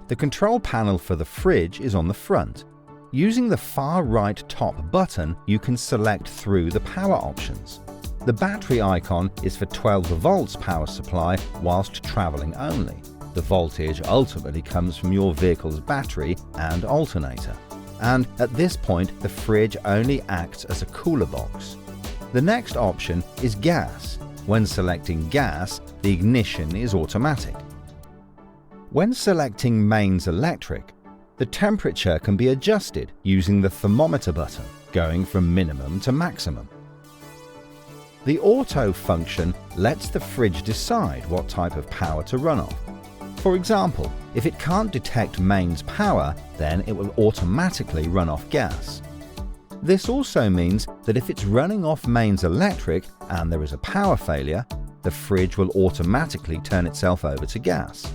The control panel for the fridge is on the front. Using the far right top button, you can select through the power options. The battery icon is for 12 volts power supply whilst travelling only. The voltage ultimately comes from your vehicle's battery and alternator. And at this point, the fridge only acts as a cooler box. The next option is gas. When selecting gas, the ignition is automatic. When selecting mains electric, the temperature can be adjusted using the thermometer button, going from minimum to maximum. The auto function lets the fridge decide what type of power to run off. For example, if it can't detect mains power, then it will automatically run off gas. This also means that if it's running off mains electric and there is a power failure, the fridge will automatically turn itself over to gas.